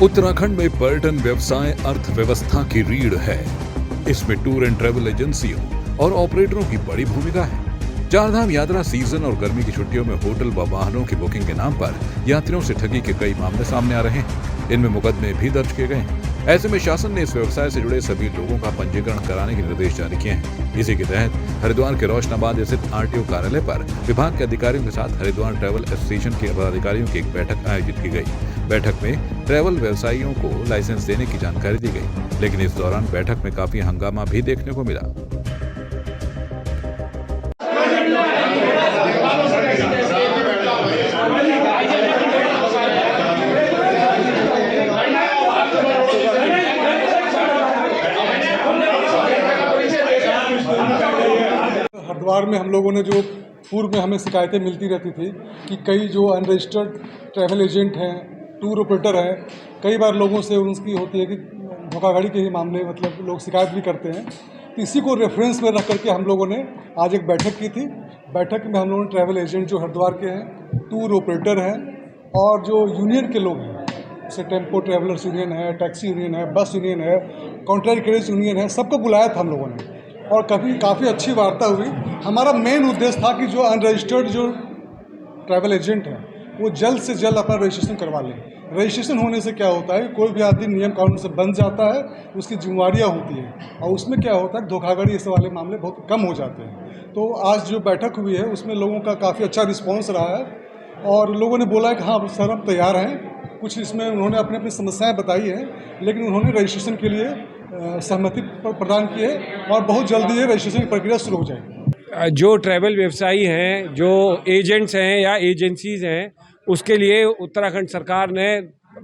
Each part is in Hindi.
उत्तराखंड में पर्यटन व्यवसाय अर्थव्यवस्था की रीढ़ है। इसमें टूर एंड ट्रैवल एजेंसियों और ऑपरेटरों की बड़ी भूमिका है। चारधाम यात्रा सीजन और गर्मी की छुट्टियों में होटल व वाहनों की बुकिंग के नाम पर यात्रियों से ठगी के कई मामले सामने आ रहे हैं। इनमें मुकदमे भी दर्ज किए गए हैं। ऐसे में शासन ने इस व्यवसाय से जुड़े सभी लोगों का पंजीकरण कराने के निर्देश जारी किए हैं। इसी के तहत हरिद्वार के रोशनाबाद स्थित आरटीओ कार्यालय पर विभाग के अधिकारियों के साथ हरिद्वार ट्रैवल एसोसिएशन के पदाधिकारियों की एक बैठक आयोजित की गई। बैठक में ट्रैवल व्यवसायियों को लाइसेंस देने की जानकारी दी गई, लेकिन इस दौरान बैठक में काफी हंगामा भी देखने को मिला। हरिद्वार में हम लोगों ने जो पूर्व में हमें शिकायतें मिलती रहती थी कि कई जो अनरजिस्टर्ड ट्रैवल एजेंट हैं, टूर ऑपरेटर हैं, कई बार लोगों से उनकी होती है कि धोखाधड़ी के ही मामले मतलब लोग शिकायत भी करते हैं। तो इसी को रेफरेंस में रख करके हम लोगों ने आज एक बैठक की थी। बैठक में हम लोगों ने ट्रैवल एजेंट जो हरिद्वार के हैं, टूर ऑपरेटर हैं और जो यूनियन के लोग हैं, जैसे टेम्पो ट्रैवलर्स यूनियन है, टैक्सी यूनियन है, बस यूनियन है, कॉन्ट्रैक्ट कैरियर्स यूनियन है, सबको बुलाया था हम लोगों ने और काफ़ी अच्छी वार्ता हुई। हमारा मेन उद्देश्य था कि जो अनरजिस्टर्ड जो ट्रैवल एजेंट हैं वो जल्द से जल्द अपना रजिस्ट्रेशन करवा लें। रजिस्ट्रेशन होने से क्या होता है, कोई भी आदमी नियम कानून से बन जाता है, उसकी जिम्मेवारियाँ होती हैं और उसमें क्या होता है धोखाधड़ी ऐसे वाले मामले बहुत कम हो जाते हैं। तो आज जो बैठक हुई है उसमें लोगों का काफ़ी अच्छा रिस्पॉन्स रहा है और लोगों ने बोला है कि हाँ सर हम तैयार हैं। कुछ इसमें उन्होंने अपनी अपनी समस्याएँ बताई हैं, लेकिन उन्होंने रजिस्ट्रेशन के लिए सहमति प्रदान की है और बहुत जल्दी ये रजिस्ट्रेशन की प्रक्रिया शुरू हो जाएगी। जो ट्रैवल व्यवसायी हैं, जो एजेंट्स हैं या एजेंसीज हैं, उसके लिए उत्तराखंड सरकार ने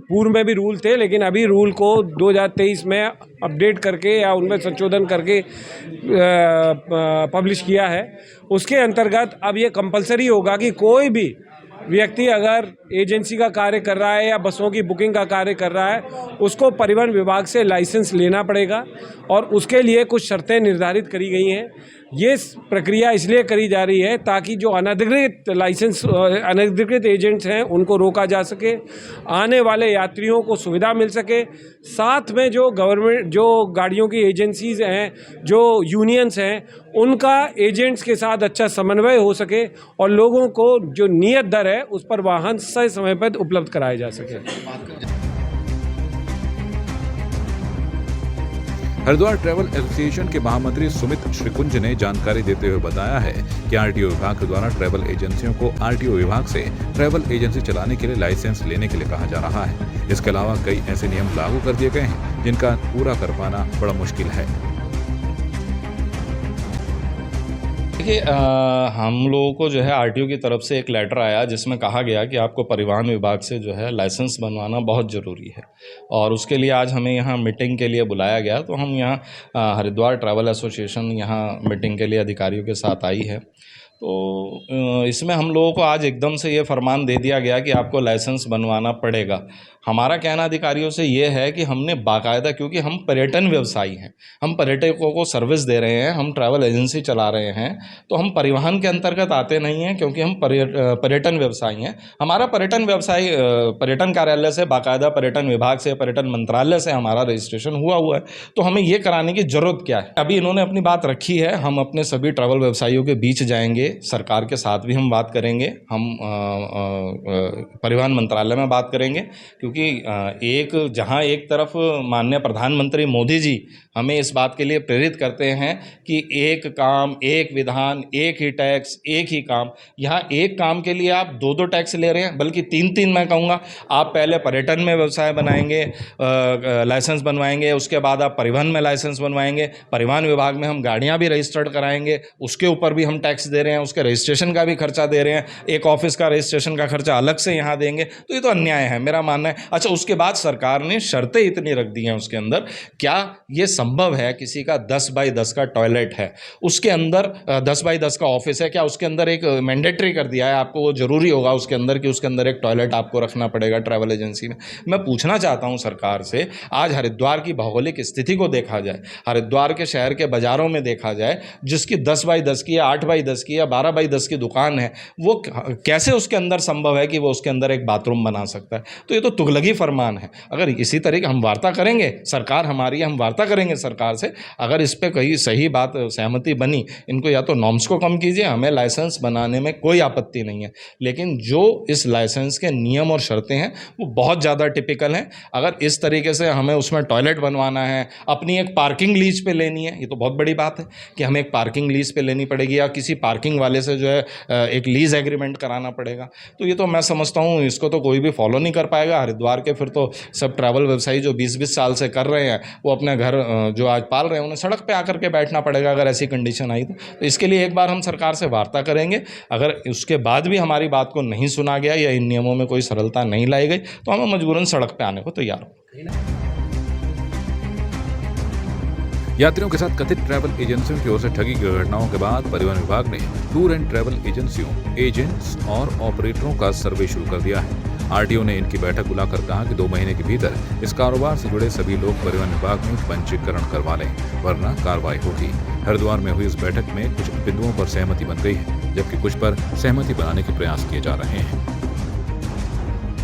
पूर्व में भी रूल थे, लेकिन अभी रूल को 2023 में अपडेट करके या उनमें संशोधन करके पब्लिश किया है। उसके अंतर्गत अब ये कंपलसरी होगा कि कोई भी व्यक्ति अगर एजेंसी का कार्य कर रहा है या बसों की बुकिंग का कार्य कर रहा है, उसको परिवहन विभाग से लाइसेंस लेना पड़ेगा और उसके लिए कुछ शर्तें निर्धारित करी गई हैं। ये प्रक्रिया इसलिए करी जा रही है ताकि जो अनधिकृत एजेंट्स हैं उनको रोका जा सके, आने वाले यात्रियों को सुविधा मिल सके, साथ में जो गवर्नमेंट जो गाड़ियों की एजेंसीज हैं, जो यूनियंस हैं, उनका एजेंट्स के साथ अच्छा समन्वय हो सके और लोगों को जो नियत दर है उस पर वाहन सही समय पर उपलब्ध कराए जा सके। हरिद्वार ट्रैवल एसोसिएशन के महामंत्री सुमित श्रीकुंज ने जानकारी देते हुए बताया है कि आरटीओ विभाग द्वारा ट्रैवल एजेंसियों को आरटीओ विभाग से ट्रैवल एजेंसी चलाने के लिए लाइसेंस लेने के लिए कहा जा रहा है। इसके अलावा कई ऐसे नियम लागू कर दिए गए हैं जिनका पूरा कर पाना बड़ा मुश्किल है। देखिए, हम लोगों को जो है आरटीओ की तरफ से एक लेटर आया जिसमें कहा गया कि आपको परिवहन विभाग से जो है लाइसेंस बनवाना बहुत ज़रूरी है और उसके लिए आज हमें यहाँ मीटिंग के लिए बुलाया गया। तो हम यहाँ हरिद्वार ट्रैवल एसोसिएशन यहाँ मीटिंग के लिए अधिकारियों के साथ आई है। तो इसमें हम लोगों को आज एकदम से ये फरमान दे दिया गया कि आपको लाइसेंस बनवाना पड़ेगा। हमारा कहना अधिकारियों से ये है कि हमने बाकायदा, क्योंकि हम पर्यटन व्यवसायी हैं, हम पर्यटकों को सर्विस दे रहे हैं, हम ट्रैवल एजेंसी चला रहे हैं, तो हम परिवहन के अंतर्गत आते नहीं हैं क्योंकि हम पर्यटन व्यवसायी हैं। हमारा पर्यटन व्यवसाय पर्यटन कार्यालय से, बाकायदा पर्यटन विभाग से, पर्यटन मंत्रालय से हमारा रजिस्ट्रेशन हुआ है। तो हमें ये कराने की ज़रूरत क्या है? अभी इन्होंने अपनी बात रखी है, हम अपने सभी ट्रैवल व्यवसायियों के बीच जाएंगे, सरकार के साथ भी हम बात करेंगे, हम परिवहन मंत्रालय में बात करेंगे, क्योंकि जहां एक तरफ माननीय प्रधानमंत्री मोदी जी हमें इस बात के लिए प्रेरित करते हैं कि एक काम, एक विधान, एक ही टैक्स, एक ही काम। यहाँ एक काम के लिए आप दो टैक्स ले रहे हैं, बल्कि तीन मैं कहूँगा। आप पहले पर्यटन में व्यवसाय बनाएंगे, लाइसेंस बनवाएंगे, उसके बाद आप परिवहन में लाइसेंस बनवाएंगे, परिवहन विभाग में हम गाड़ियाँ भी रजिस्टर्ड कराएंगे, उसके ऊपर भी हम टैक्स दे रहे हैं, उसके रजिस्ट्रेशन का भी खर्चा दे रहे हैं, एक ऑफिस का रजिस्ट्रेशन का खर्चा अलग से यहाँ देंगे। तो ये तो अन्याय है, मेरा मानना है। अच्छा, उसके बाद सरकार ने शर्तें इतनी रख दी हैं उसके अंदर, क्या ये संभव है किसी का 10 बाई 10 का टॉयलेट है, उसके अंदर 10 बाई 10 का ऑफिस है, क्या उसके अंदर एक मैंडेटरी कर दिया है, आपको वो जरूरी होगा उसके अंदर कि उसके अंदर एक टॉयलेट आपको रखना पड़ेगा ट्रैवल एजेंसी में? मैं पूछना चाहता हूं सरकार से, आज हरिद्वार की भौगोलिक स्थिति को देखा जाए, हरिद्वार के शहर के बाजारों में देखा जाए, जिसकी 10 बाई 10 की या 8 बाई 10 की या 12 बाई 10 की दुकान है, वो कैसे उसके अंदर संभव है कि वो उसके अंदर एक बाथरूम बना सकता है? तो ये तो तुगलकी फरमान है। अगर इसी तरीके हम वार्ता करेंगे, सरकार हमारी है, हम वार्ता करेंगे सरकार से, अगर इस पर कहीं सही बात सहमति बनी, इनको या तो नॉर्म्स को कम कीजिए, हमें लाइसेंस बनाने में कोई आपत्ति नहीं है, लेकिन जो इस लाइसेंस के नियम और शर्तें हैं वो बहुत ज़्यादा टिपिकल हैं। अगर इस तरीके से हमें उसमें टॉयलेट बनवाना है, अपनी एक पार्किंग लीज पे लेनी है, ये तो बहुत बड़ी बात है कि हमें एक पार्किंग लीज पे लेनी पड़ेगी या किसी पार्किंग वाले से जो है एक लीज एग्रीमेंट कराना पड़ेगा, तो ये तो मैं समझता हूँ इसको तो कोई भी फॉलो नहीं कर पाएगा। हरिद्वार के फिर तो सब ट्रैवल व्यवसायी जो 20-20 साल से कर रहे हैं, वो अपने घर जो आज पाल रहे हैं, उन्हें सड़क पे आकर के बैठना पड़ेगा अगर ऐसी कंडीशन आई तो इसके लिए एक बार हम सरकार से वार्ता करेंगे। अगर उसके बाद भी हमारी बात को नहीं सुना गया या इन नियमों में कोई सरलता नहीं लाई गई तो हमें मजबूरन सड़क पे आने को तैयार हो। यात्रियों के साथ कथित ट्रैवल एजेंसियों की ओर से ठगी की घटनाओं के बाद परिवहन विभाग ने टूर एंड ट्रैवल एजेंसियों, एजेंट्स और ऑपरेटरों का सर्वे शुरू कर दिया है। आरटीओ ने इनकी बैठक बुलाकर कहा कि 2 महीने के भीतर इस कारोबार से जुड़े सभी लोग परिवहन विभाग में पंजीकरण करवा लें, वरना कार्रवाई होगी। हरिद्वार में हुई इस बैठक में कुछ बिंदुओं पर सहमति बन गई है, जबकि कुछ पर सहमति बनाने के प्रयास किए जा रहे हैं।